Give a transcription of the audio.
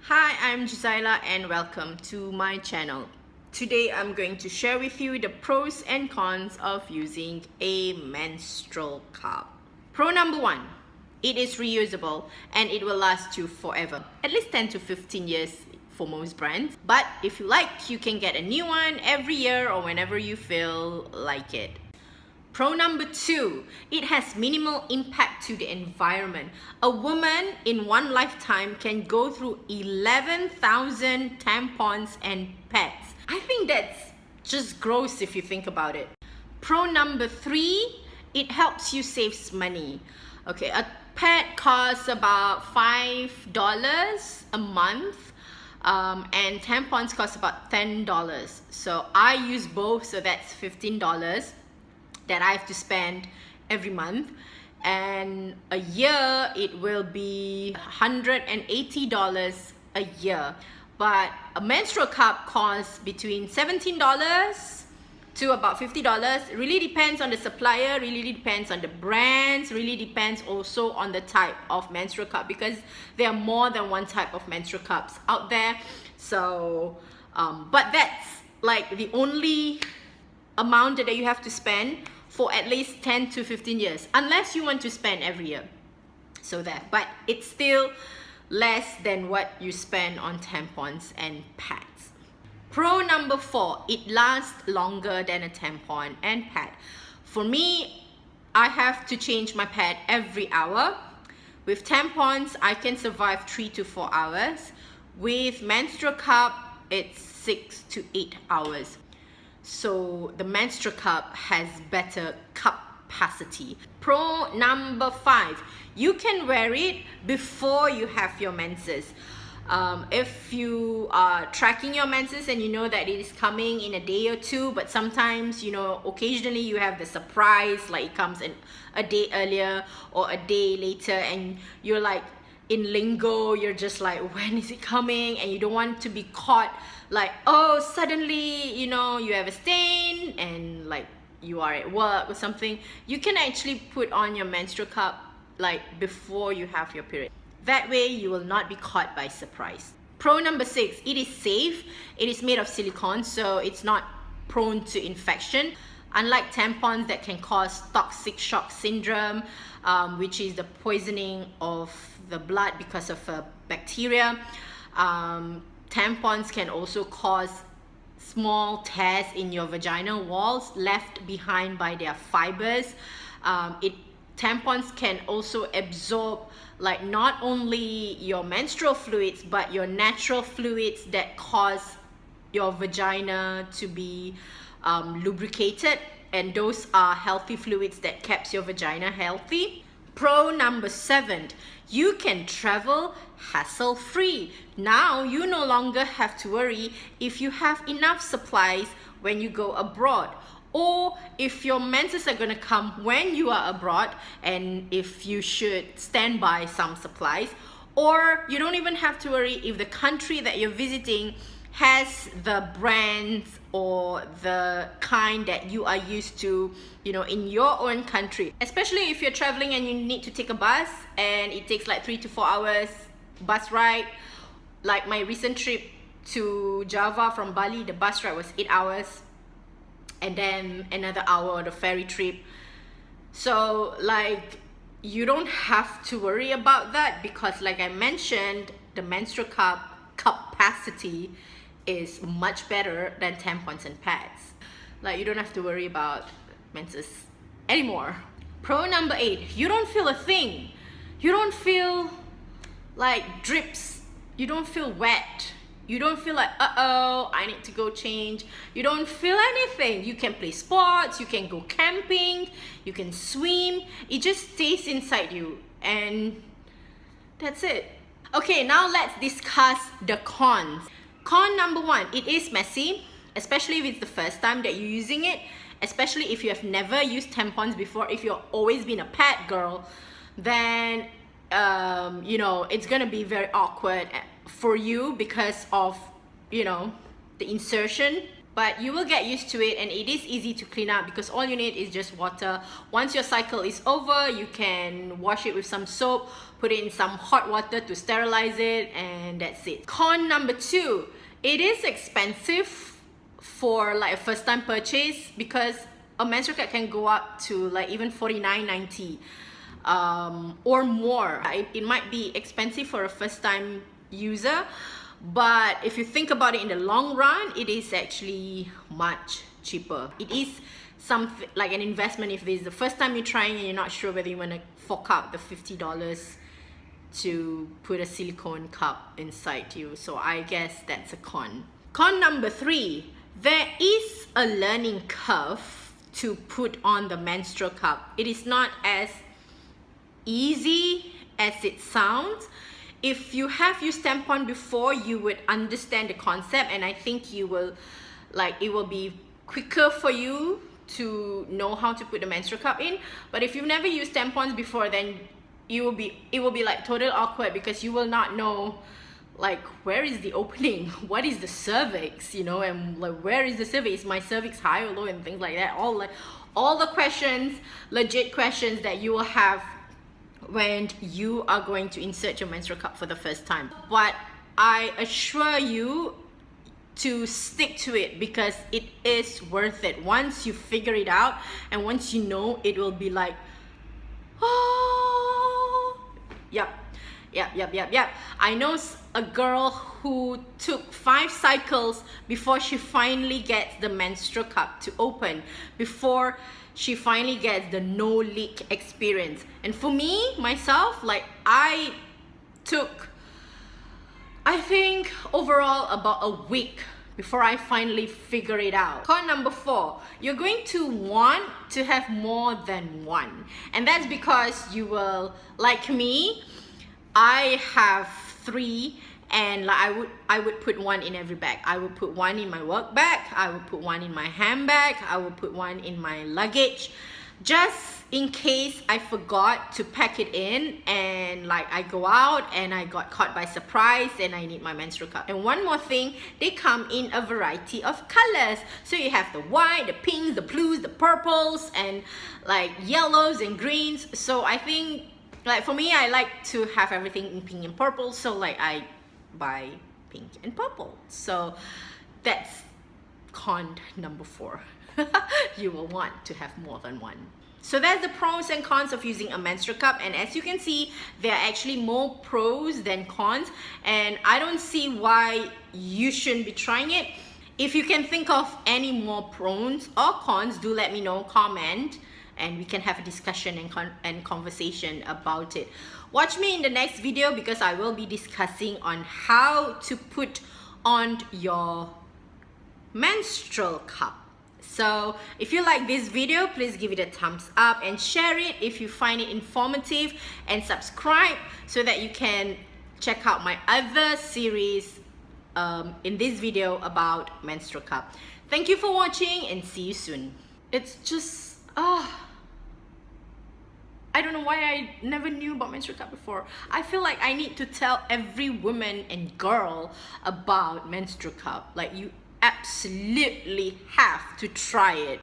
Hi, I'm Gisela and welcome to my channel. Today I'm going to share with you the pros and cons of using a menstrual cup. Pro number one, it is reusable and it will last you forever, at least 10 to 15 years for most brands. But if you like, you can get a new one every year or whenever you feel like it. Pro number two, it has minimal impact to the environment. A woman in one lifetime can go through 11,000 tampons and pads. I think that's just gross if you think about it. Pro number three, it helps you save money. Okay, a pad costs about $5 a month. And tampons cost about $10. So I use both, so that's $15 that I have to spend every month, and a year it will be $180 a year. But a menstrual cup costs between $17 to about $50. It really depends on the supplier, really depends on the brands, really depends also on the type of menstrual cup, because there are more than one type of menstrual cups out there. So but that's like the only amount that you have to spend for at least 10 to 15 years, unless you want to spend every year. So that, but it's still less than what you spend on tampons and pads. Pro number four, it lasts longer than a tampon and pad. For me, I have to change my pad every hour. With tampons, I can survive 3 to 4 hours. With menstrual cup, it's 6 to 8 hours. So the menstrual cup has better capacity. Pro number five, you can wear it before you have your menses. If you are tracking your menses and you know that it is coming in a day or two, but sometimes, occasionally you have the surprise, like it comes in a day earlier or a day later, and you're like in lingo, you're just like, when is it coming? And you don't want to be caught like, oh, suddenly, you have a stain and like you are at work or something. You can actually put on your menstrual cup like before you have your period. That way you will not be caught by surprise. Pro number six, it is safe. It is made of silicone, so it's not prone to infection. Unlike tampons that can cause toxic shock syndrome, which is the poisoning of the blood because of a bacteria. Tampons can also cause small tears in your vaginal walls left behind by their fibers. Tampons can also absorb like not only your menstrual fluids but your natural fluids that cause your vagina to be lubricated, and those are healthy fluids that keeps your vagina healthy. Pro number seven, you can travel hassle-free. Now you no longer have to worry if you have enough supplies when you go abroad, or if your menses are gonna come when you are abroad, and if you should stand by some supplies. Or you don't even have to worry if the country that you're visiting has the brands or the kind that you are used to, in your own country. Especially if you're traveling and you need to take a bus and it takes like 3 to 4 hours bus ride. Like my recent trip to Java from Bali, the bus ride was 8 hours, and then another hour on the ferry trip. So like, you don't have to worry about that, because like I mentioned, the menstrual cup capacity is much better than tampons and pads. Like, you don't have to worry about menses anymore. Pro number eight, you don't feel a thing. You don't feel like drips. You don't feel wet. You don't feel like, uh-oh, I need to go change. You don't feel anything. You can play sports, you can go camping, you can swim. It just stays inside you, and that's it. Okay, now let's discuss the cons. Con number one, it is messy, especially if it's the first time that you're using it, especially if you have never used tampons before. If you've always been a pad girl, then it's gonna be very awkward for you because of the insertion. but you will get used to it, and it is easy to clean up because all you need is just water. Once your cycle is over, you can wash it with some soap, put it in some hot water to sterilize it, and that's it. Con number 2, it is expensive for like a first time purchase because a menstrual cup can go up to like even $49.90 or more. It might be expensive for a first time user, but if you think about it in the long run, it is actually much cheaper. It is something like an investment. If this is the first time you're trying and you're not sure whether you want to fork out the $50 to put a silicone cup inside you. So I guess that's a con. Con number 3, there is a learning curve to put on the menstrual cup. It is not as easy as it sounds. If you have used tampon before, you would understand the concept, and I think you will, like, it will be quicker for you to know how to put the menstrual cup in. But if you've never used tampons before, then it will be like total awkward because you will not know, like, where is the opening, what is the cervix, you know, and like, where is the cervix, is my cervix high or low, and things like that. All the questions, legit questions that you will have when you are going to insert your menstrual cup for the first time. But I assure you to stick to it because it is worth it. Once you figure it out and once you know, it will be like, oh, yep. I know a girl who took 5 cycles before she finally gets the menstrual cup to open, before she finally gets the no leak experience. And for me, myself, like, I took, I think overall about a week before I finally figure it out. Con number 4, you're going to want to have more than one. And that's because you will, like me, I have 3, and like I would put one in every bag. I would put one in my work bag, I would put one in my handbag, I would put one in my luggage, just in case I forgot to pack it in and like I go out and I got caught by surprise and I need my menstrual cup. And one more thing, they come in a variety of colors. So you have the white, the pinks, the blues, the purples, and like yellows and greens. So I think, like, for me, I like to have everything in pink and purple, so like I buy pink and purple. So that's con number 4. You will want to have more than one. So that's the pros and cons of using a menstrual cup, and as you can see, there are actually more pros than cons, and I don't see why you shouldn't be trying it. If you can think of any more pros or cons, do let me know, comment, and we can have a discussion and conversation about it. Watch me in the next video because I will be discussing on how to put on your menstrual cup. So if you like this video, please give it a thumbs up and share it if you find it informative, and subscribe so that you can check out my other series in this video about menstrual cup. Thank you for watching and see you soon. It's just, I don't know why I never knew about menstrual cup before. I feel like I need to tell every woman and girl about menstrual cup. Like, you absolutely have to try it.